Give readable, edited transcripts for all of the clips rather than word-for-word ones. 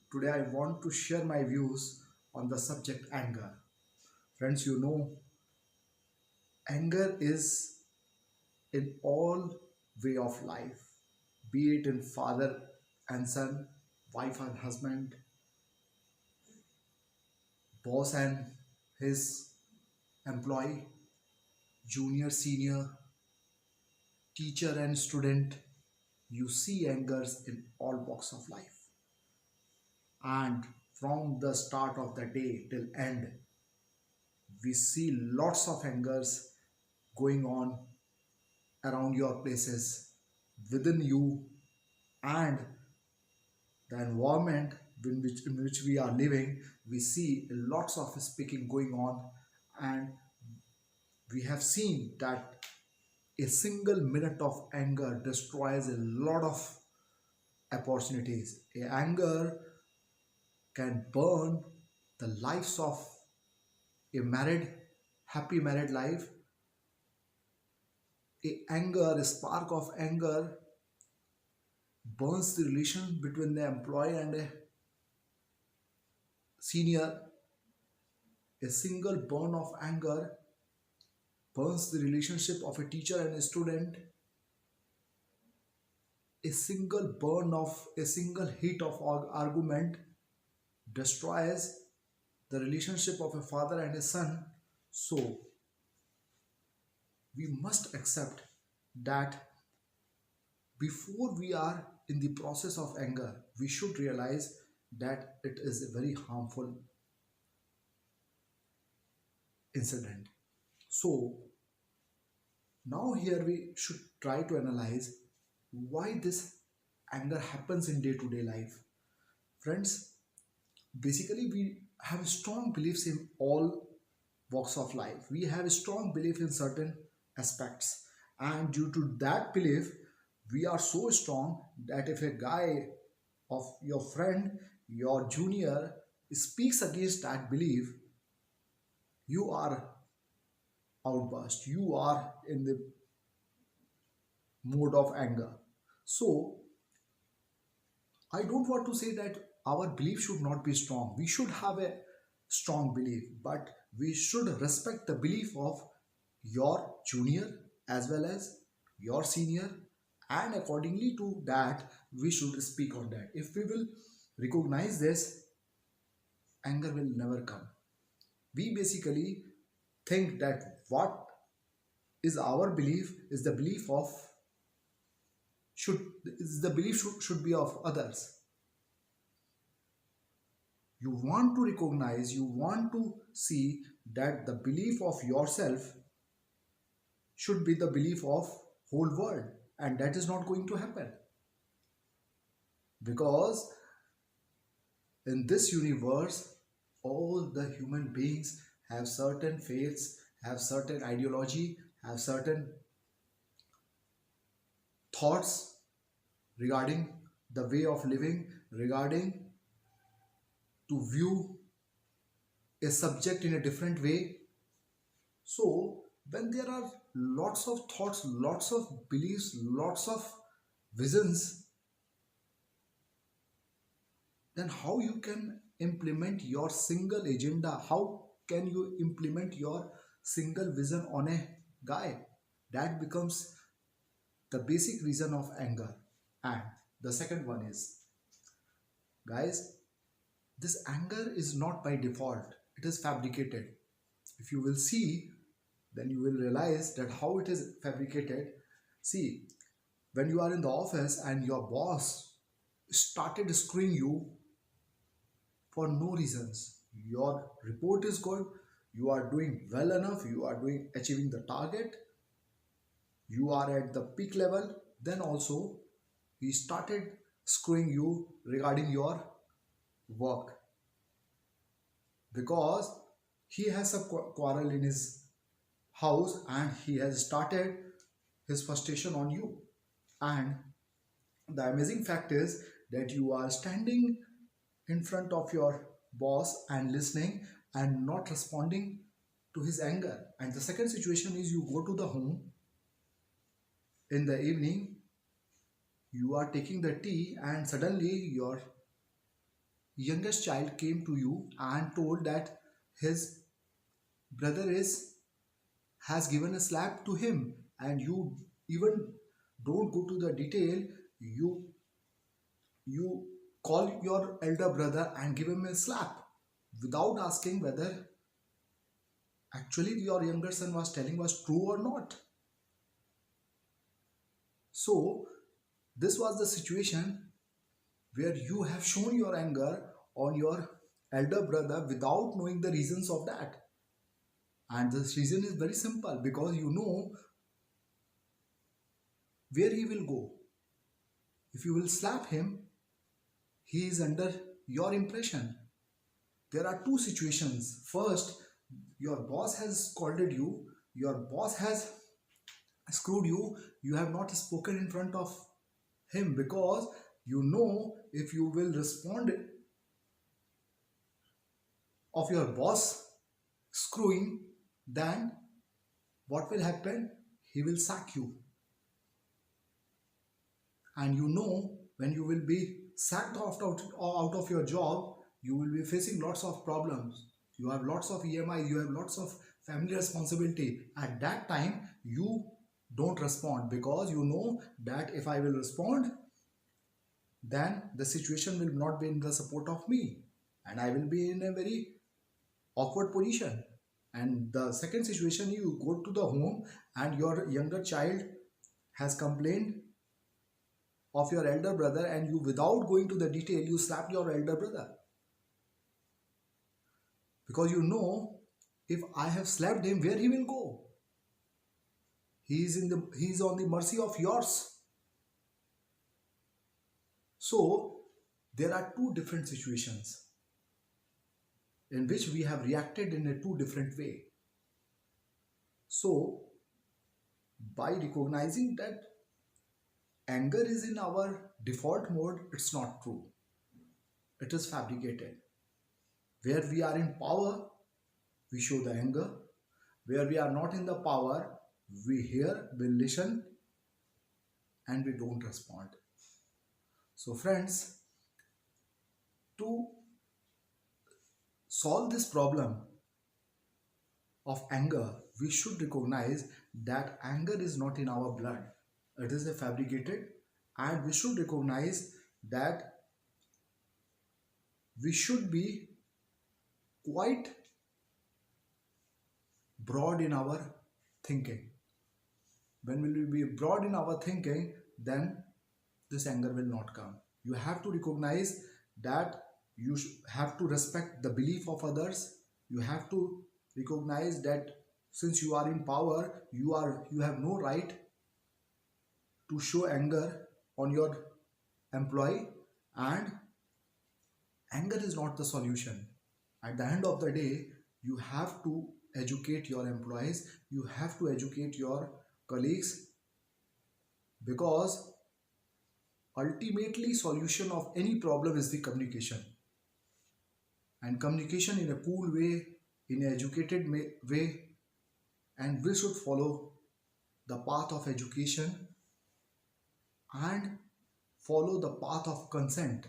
Today I want to share my views on the subject anger. Friends, anger is in all way of life, be it in father and son, wife and husband, boss and his employee, junior, senior, teacher and student. You see angers in all walks of life. And from the start of the day till end, we see lots of angers going on around your places, within you, and the environment in which we are living. We see lots of speaking going on, and we have seen that a single minute of anger destroys a lot of opportunities. Anger can burn the lives of a happy married life. A spark of anger burns the relation between the employee and a senior. A single burn of anger burns the relationship of a teacher and a student. A single hit of argument destroys the relationship of a father and a son. So we must accept that before we are in the process of anger, we should realize that it is a very harmful incident. So now here we should try to analyze why this anger happens in day-to-day life. Friends, basically we have strong beliefs in all walks of life. We have a strong belief in certain aspects, and due to that belief, we are so strong that if a guy of your friend, your junior, speaks against that belief, you are outburst, you are in the mode of anger. So I don't want to say that our belief should not be strong. We should have a strong belief, but we should respect the belief of your junior as well as your senior, and accordingly to that, we should speak on that. If we will recognize this, anger will never come. We basically think that what is our belief is the belief of should be of others. You want to recognize, you want to see that the belief of yourself should be the belief of whole world, and that is not going to happen, because in this universe all the human beings have certain faiths, have certain ideology, have certain thoughts regarding the way of living, regarding to view a subject in a different way. So when there are lots of thoughts, lots of beliefs, lots of visions, then how you can implement your single agenda? How can you implement your single vision on a guy? That becomes the basic reason of anger. And the second one is, guys, this anger is not by default, it is fabricated. If you will see, then you will realize that how it is fabricated. See, when you are in the office and your boss started screwing you for no reasons, your report is good, you are doing well enough, you are doing achieving the target, you are at the peak level, then also he started screwing you regarding your work, because he has a quarrel in his house and he has started his frustration on you. And the amazing fact is that you are standing in front of your boss and listening and not responding to his anger. And the second situation is, you go to the home in the evening, you are taking the tea, and suddenly your youngest child came to you and told that his brother is has given a slap to him, and you even don't go to the detail, you call your elder brother and give him a slap without asking whether actually your younger son was telling was true or not. So this was the situation where you have shown your anger on your elder brother without knowing the reasons of that. And this reason is very simple, because you know where he will go. If you will slap him, he is under your impression. There are two situations. First, your boss has scolded you, your boss has screwed you, you have not spoken in front of him because you know if you will respond of your boss screwing, then what will happen? He will sack you. And you know when you will be sacked out of your job, you will be facing lots of problems. You have lots of EMI, you have lots of family responsibility. At that time, you don't respond because you know that if I will respond, then the situation will not be in the support of me and I will be in a very awkward position. And the second situation, you go to the home and your younger child has complained of your elder brother, and you, without going to the detail, you slapped your elder brother because you know if I have slapped him, where he will go? He is on the mercy of yours. So there are two different situations in which we have reacted in a two different way. So by recognizing that anger is in our default mode, it's not true. It is fabricated. Where we are in power, we show the anger. Where we are not in the power, we hear, we listen, and we don't respond. So friends, to solve this problem of anger, we should recognize that anger is not in our blood. It is a fabricated, and we should recognize that we should be quite broad in our thinking. When we will be broad in our thinking, then this anger will not come. You have to recognize that you have to respect the belief of others. You have to recognize that since you are in power, you have no right to show anger on your employee, and anger is not the solution. At the end of the day, you have to educate your employees, you have to educate your colleagues, because ultimately solution of any problem is the communication, and communication in a cool way, in an educated way, and we should follow the path of education and follow the path of consent.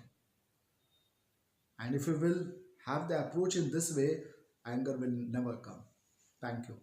And if we will have the approach in this way, anger will never come. Thank you.